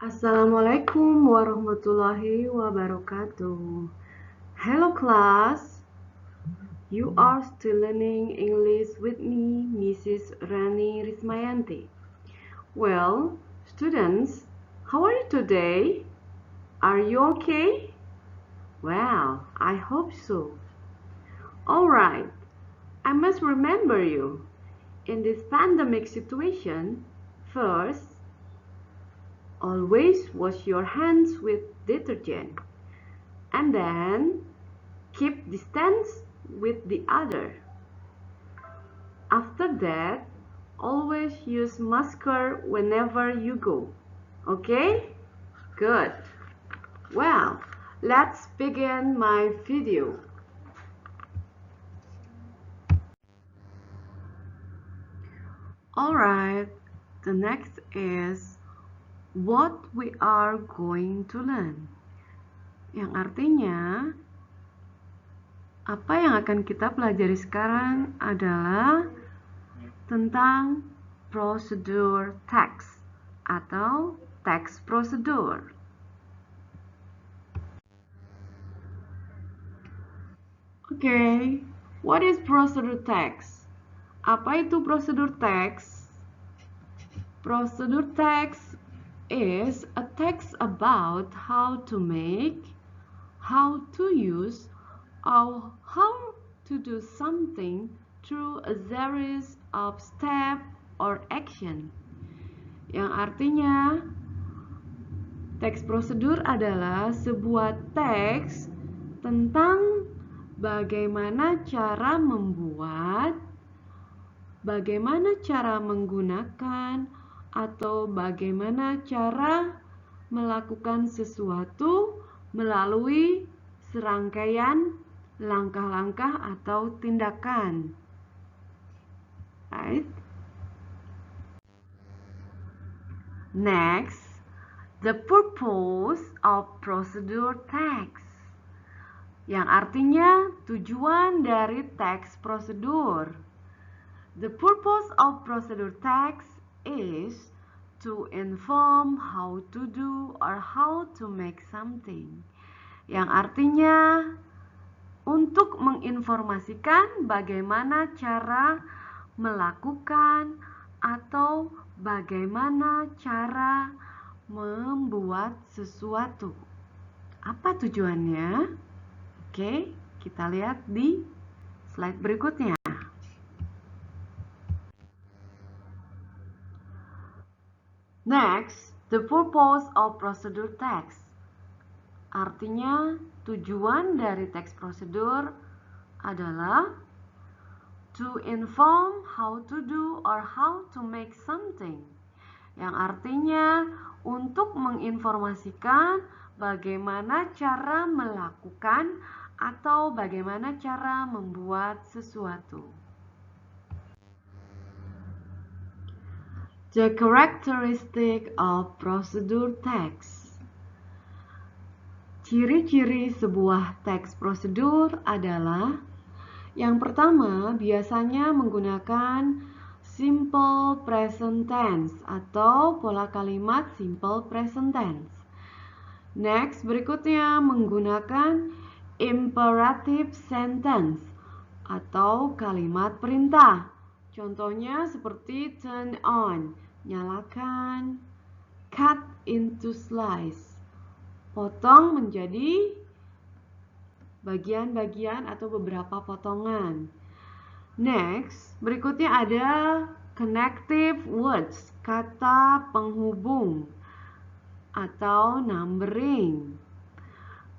Assalamualaikum warahmatullahi wabarakatuh. Hello class, you are still learning English with me, Mrs. Rani Rismayanti. Well, students, how are you today? Are you okay? Well, I hope so. Alright, I must remember you. In this pandemic situation, first, always wash your hands with detergent. And then keep distance with the other. After that, always use masker whenever you go. Okay? Good. Well, let's begin my video. Alright, the next is what we are going to learn. Yang artinya apa yang akan kita pelajari sekarang adalah tentang prosedur text atau text prosedur. Okay, what is prosedur text? Apa itu prosedur text? Prosedur text is a text about how to make, how to use, or how to do something through a series of step or action. Yang artinya, teks prosedur adalah sebuah teks tentang bagaimana cara membuat, bagaimana cara menggunakan, atau bagaimana cara melakukan sesuatu melalui serangkaian langkah-langkah atau tindakan. Right? Next, the purpose of procedure text. Yang artinya tujuan dari teks prosedur. The purpose of procedure text is to inform how to do or how to make something. Yang artinya untuk menginformasikan bagaimana cara melakukan atau bagaimana cara membuat sesuatu. Apa tujuannya? Oke, kita lihat di slide berikutnya. Next, the purpose of procedure text. Artinya, tujuan dari teks prosedur adalah to inform how to do or how to make something. Yang artinya untuk menginformasikan bagaimana cara melakukan atau bagaimana cara membuat sesuatu. The characteristic of procedure text. Ciri-ciri sebuah teks prosedur adalah yang pertama, biasanya menggunakan simple present tense atau pola kalimat simple present tense. Next, berikutnya menggunakan imperative sentence atau kalimat perintah. Contohnya seperti turn on, nyalakan, cut into slice, potong menjadi bagian-bagian atau beberapa potongan. Next, berikutnya ada connective words, kata penghubung atau numbering.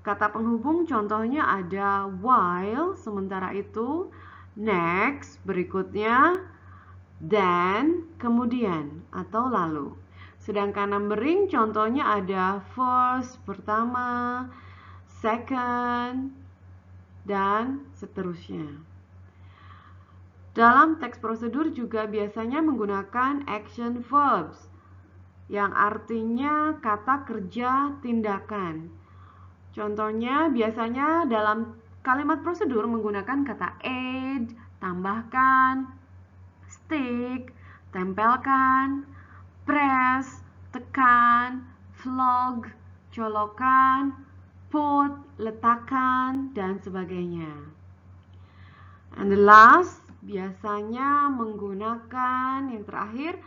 Kata penghubung contohnya ada while, sementara itu, next, berikutnya, then, kemudian, atau lalu. Sedangkan numbering contohnya ada first, pertama, second, dan seterusnya. Dalam teks prosedur juga biasanya menggunakan action verbs yang artinya kata kerja tindakan. Contohnya biasanya dalam kalimat prosedur menggunakan kata add, tambahkan, stick, tempelkan, press, tekan, log, colokan, put, letakkan, dan sebagainya. And the last, biasanya menggunakan yang terakhir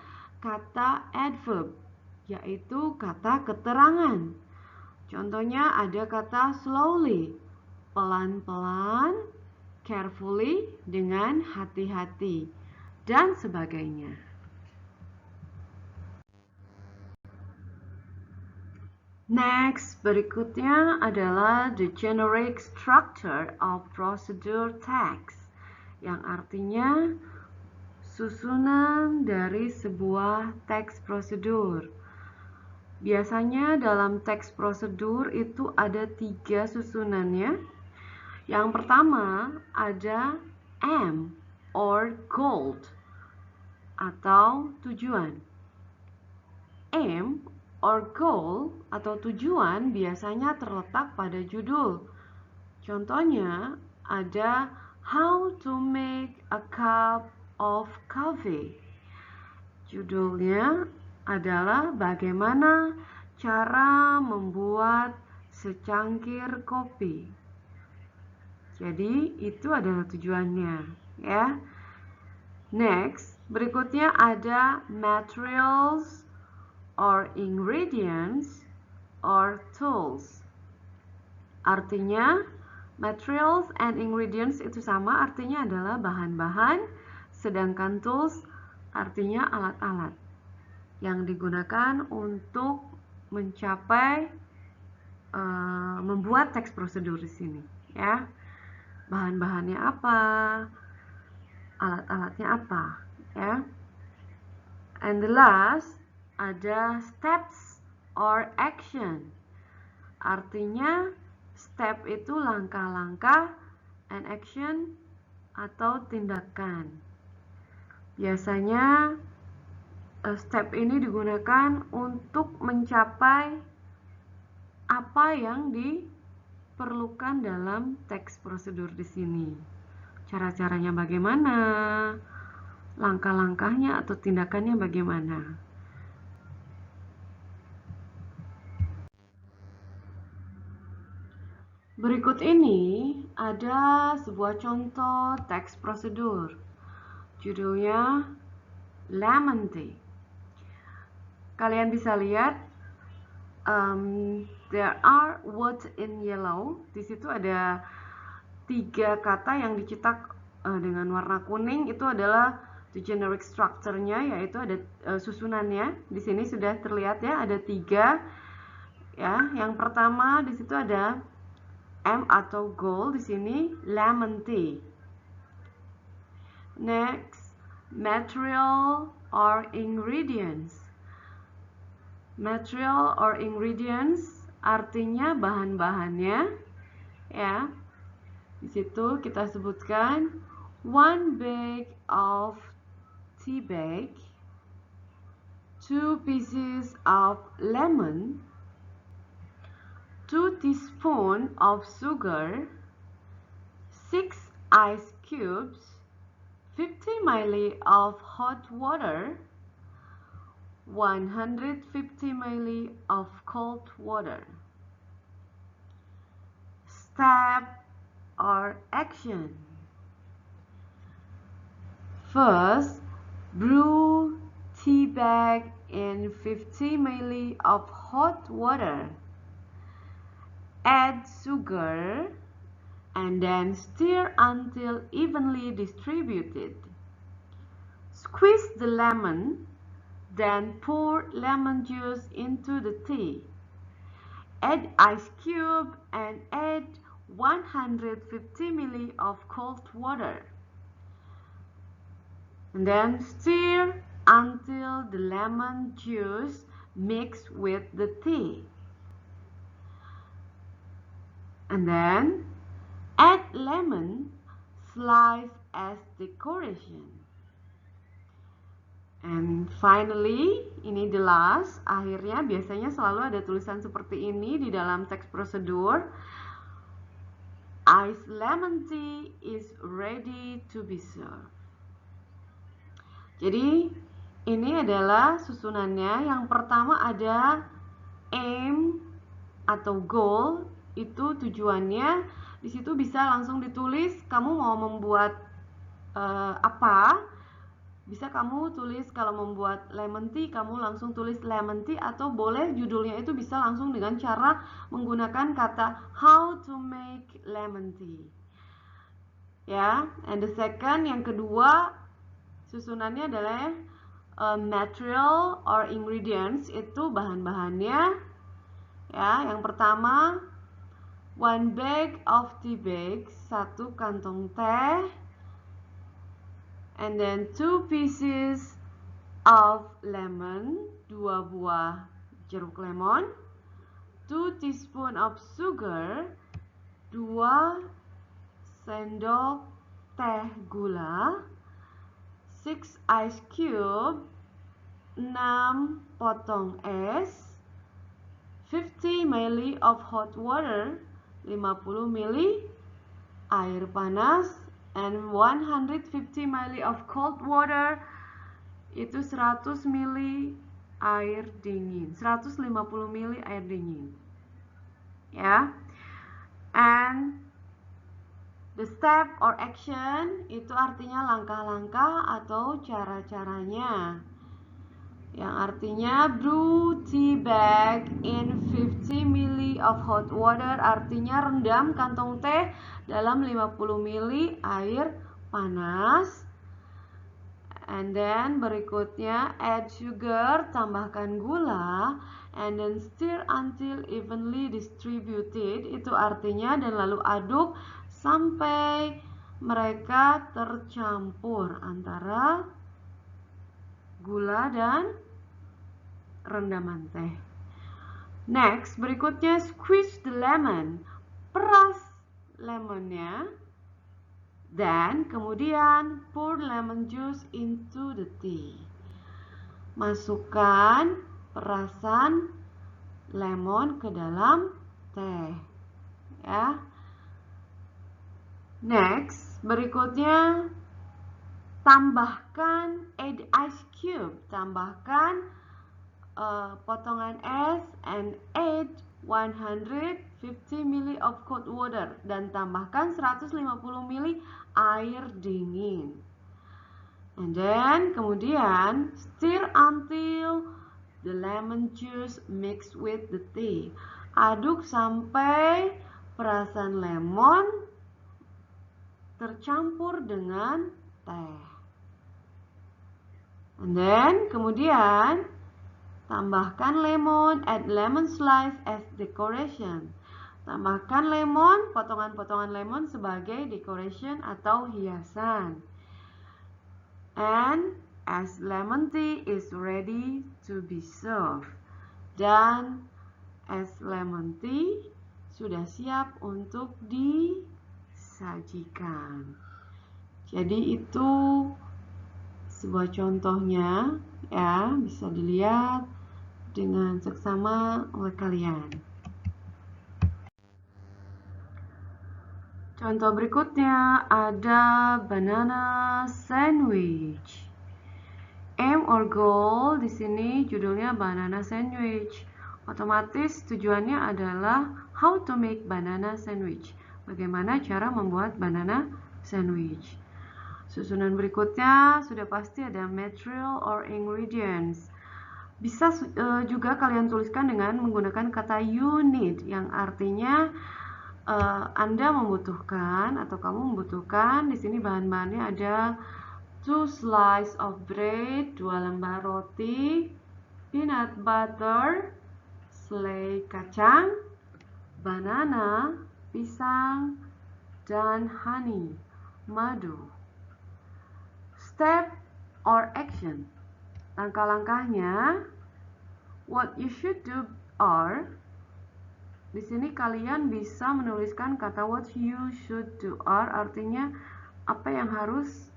kata adverb, yaitu kata keterangan. Contohnya ada kata slowly, pelan-pelan, carefully, dengan hati-hati, dan sebagainya. Next, berikutnya adalah the generic structure of procedure text, yang artinya susunan dari sebuah teks prosedur. Biasanya dalam teks prosedur itu ada 3 susunannya. Yang pertama ada aim or goal atau tujuan. Aim or goal atau tujuan biasanya terletak pada judul. Contohnya ada how to make a cup of coffee. Judulnya adalah bagaimana cara membuat secangkir kopi. Jadi itu adalah tujuannya, ya. Next, berikutnya ada materials or ingredients or tools. Artinya materials and ingredients itu sama, artinya adalah bahan-bahan, sedangkan tools artinya alat-alat yang digunakan untuk mencapai membuat teks prosedur di sini, ya. Bahan-bahannya apa, alat-alatnya apa, ya. And the last ada steps or action. Artinya step itu langkah-langkah, and action atau tindakan. Biasanya step ini digunakan untuk mencapai apa yang diperlukan dalam teks prosedur di sini. Cara-caranya bagaimana? Langkah-langkahnya atau tindakannya bagaimana? Berikut ini ada sebuah contoh teks prosedur. Judulnya lemon tea. Kalian bisa lihat there are words in yellow. Di situ ada 3 kata yang dicetak dengan warna kuning. Itu adalah the generic structure-nya, yaitu ada susunannya. Di sini sudah terlihat ya, ada 3. Ya, yang pertama di situ ada M atau goal, di sini lemon tea. Next, material or ingredients. Material or ingredients artinya bahan-bahannya, ya. Di situ kita sebutkan 1 bag of tea bag, 2 pieces of lemon, 2 teaspoons of sugar, 6 ice cubes, 50 ml of hot water, 150 ml of cold water. Step or action. First, brew tea bag in 50 ml of hot water. Add sugar and then stir until evenly distributed. Squeeze the lemon, then pour lemon juice into the tea. Add ice cube and add 150 ml of cold water. And then stir until the lemon juice mixes with the tea. And then add lemon slice as decoration. And finally, ini the last, akhirnya biasanya selalu ada tulisan seperti ini di dalam teks prosedur. Iced lemon tea is ready to be served. Jadi, ini adalah susunannya. Yang pertama ada aim atau goal itu tujuannya. Di situ bisa langsung ditulis kamu mau membuat apa. Bisa kamu tulis kalau membuat lemon tea, kamu langsung tulis lemon tea, atau boleh judulnya itu bisa langsung dengan cara menggunakan kata how to make lemon tea. Ya, and the second, yang kedua, susunannya adalah material or ingredients, itu bahan-bahannya. Ya, yang pertama, 1 bag of tea bags, 1 kantong teh. And then 2 pieces of lemon, 2 buah jeruk lemon. 2 teaspoon of sugar, 2 sendok teh gula. 6 ice cube, 6 potong es. 50 ml of hot water, 50 ml air panas. And 150 ml of cold water, itu 100 ml air dingin, 150 ml air dingin. Ya. And the step or action itu artinya langkah-langkah atau cara-caranya. Yang artinya brew tea bag in 50 ml of hot water, artinya rendam kantong teh dalam 50 ml air panas. And then berikutnya add sugar, tambahkan gula. And then stir until evenly distributed, itu artinya dan lalu aduk sampai mereka tercampur antara gula dan rendaman teh. Next, berikutnya squeeze the lemon, peras lemonnya. Dan kemudian pour lemon juice into the tea. Masukkan perasan lemon ke dalam teh. Ya. Next, berikutnya tambahkan add ice cube. Tambahkan potongan es and add 150 ml of cold water, dan tambahkan 150 ml air dingin. And then kemudian stir until the lemon juice mixed with the tea. Aduk sampai perasan lemon tercampur dengan teh. And then kemudian tambahkan lemon, add lemon slice as decoration. Tambahkan lemon, potongan-potongan lemon sebagai decoration atau hiasan. And as lemon tea is ready to be served. Dan as lemon tea sudah siap untuk disajikan. Jadi itu sebuah contohnya, ya, bisa dilihat dengan seksama oleh kalian. Contoh berikutnya ada banana sandwich. Aim or goal, di sini judulnya banana sandwich. Otomatis tujuannya adalah how to make banana sandwich. Bagaimana cara membuat banana sandwich. Susunan berikutnya sudah pasti ada material or ingredients. Bisa juga kalian tuliskan dengan menggunakan kata you need, yang artinya Anda membutuhkan atau kamu membutuhkan. Di sini bahan-bahannya ada 2 slice of bread, 2 lembar roti, peanut butter, selai kacang, banana, pisang, dan honey, madu. Step or action. Langkah-langkahnya, what you should do are, di sini kalian bisa menuliskan kata what you should do are, artinya apa yang harus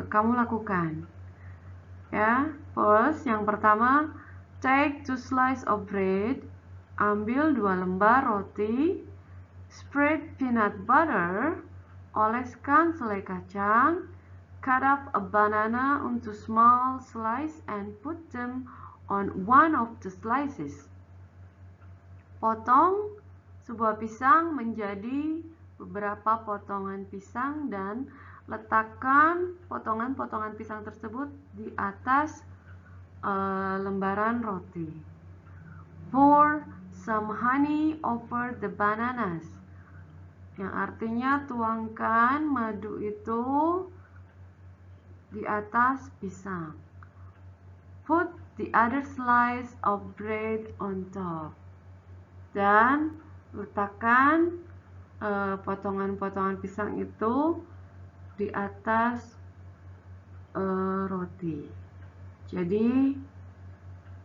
kamu lakukan. Ya, first, yang pertama, take 2 slice of bread, ambil 2 lembar roti, spread peanut butter, oleskan selai kacang, cut up a banana into small slice and put them on one of the slices. Potong sebuah pisang menjadi beberapa potongan pisang dan letakkan potongan-potongan pisang tersebut di atas lembaran roti. Pour some honey over the bananas. Yang artinya tuangkan madu itu di atas pisang. Put the other slice of bread on top. Dan letakkan potongan-potongan pisang itu di atas roti. Jadi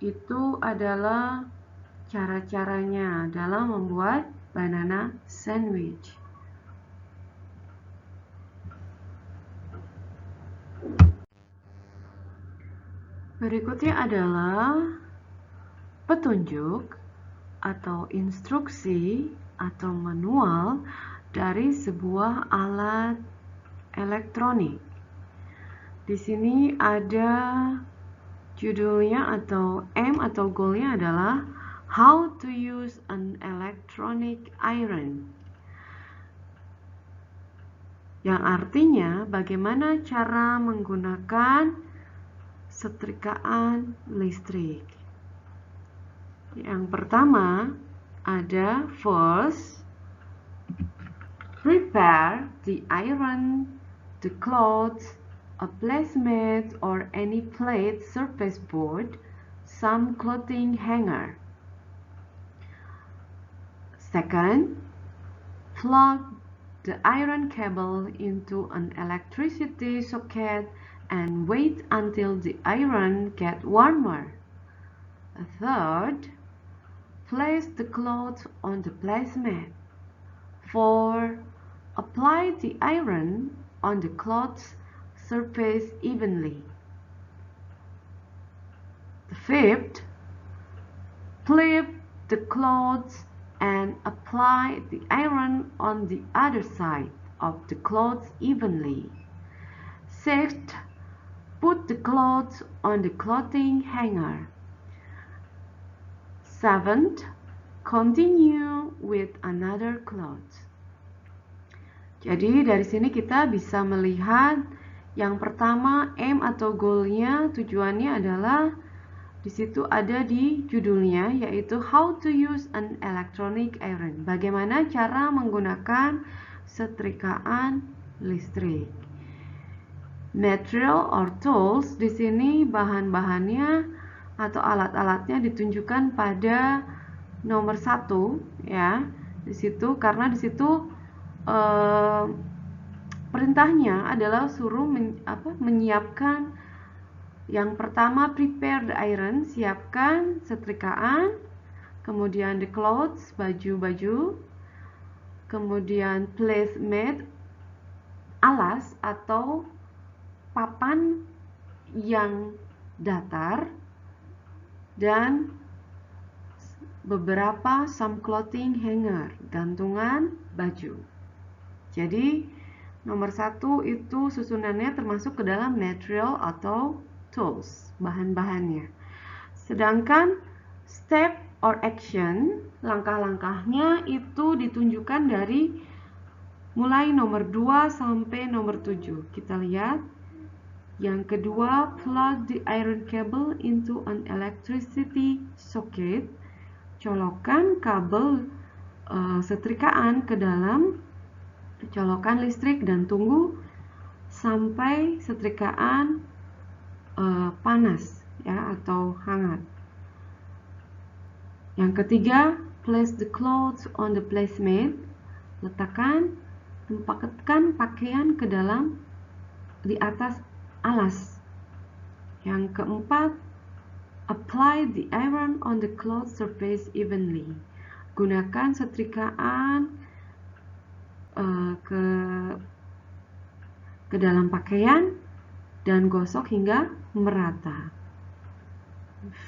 itu adalah cara-caranya dalam membuat banana sandwich. Berikutnya adalah petunjuk atau instruksi atau manual dari sebuah alat elektronik. Di sini ada judulnya atau goalnya adalah How to use an electronic iron. Yang artinya bagaimana cara menggunakan setrikaan listrik. Yang pertama ada first, prepare the iron, the cloth, a placemat or any plate, surface board, some clothing hanger. Second, plug the iron cable into an electricity socket and wait until the iron gets warmer. Third, place the cloth on the placemat. 4. Apply the iron on the cloth's surface evenly. The fifth, flip the cloth and apply the iron on the other side of the cloth evenly. Sixth, put the cloth on the clothing hanger. Seventh, continue with another cloth. Jadi dari sini kita bisa melihat yang pertama aim atau goalnya, tujuannya adalah di situ ada di judulnya yaitu How to use an electronic iron. Bagaimana cara menggunakan setrikaan listrik. Material or tools, di sini bahan-bahannya atau alat-alatnya ditunjukkan pada nomor 1 ya. Di situ karena di situ perintahnya adalah suruh menyiapkan yang pertama prepare the iron, siapkan setrikaan, kemudian the clothes, baju-baju, kemudian placemat, alas atau papan yang datar, dan beberapa some clothing hanger, gantungan baju. Jadi nomor 1 itu susunannya termasuk ke dalam material atau tools, bahan-bahannya. Sedangkan step or action, langkah-langkahnya itu ditunjukkan dari mulai nomor 2 sampai nomor 7. Kita lihat. Yang kedua, plug the iron cable into an electricity socket. Colokkan kabel setrikaan ke dalam colokan listrik dan tunggu sampai setrikaan panas ya atau hangat. Yang ketiga, place the clothes on the placemat. Tempatkan pakaian ke dalam di atas alas. Yang keempat, apply the iron on the cloth surface evenly. Gunakan setrikaan ke dalam pakaian dan gosok hingga merata.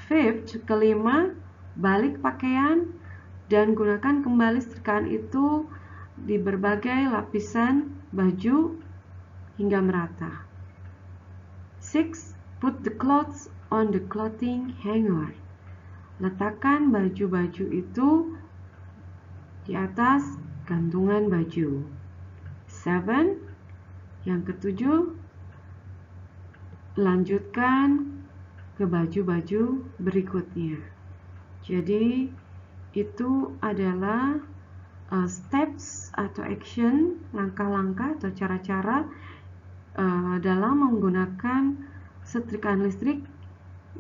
Fifth, kelima, balik pakaian dan gunakan kembali setrikaan itu di berbagai lapisan baju hingga merata. Six, put the clothes on the clothing hanger. Letakkan baju-baju itu di atas gantungan baju. 7. Yang ketujuh, lanjutkan ke baju-baju berikutnya. Jadi itu adalah steps atau action, langkah-langkah atau cara-cara dalam menggunakan setrikaan listrik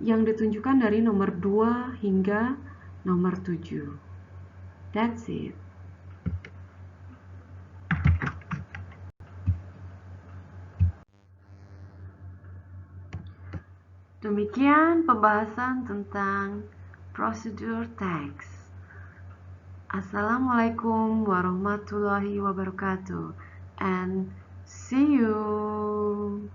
yang ditunjukkan dari nomor 2 hingga nomor 7. That's it. Demikian pembahasan tentang prosedur teks. Assalamualaikum warahmatullahi wabarakatuh and see you.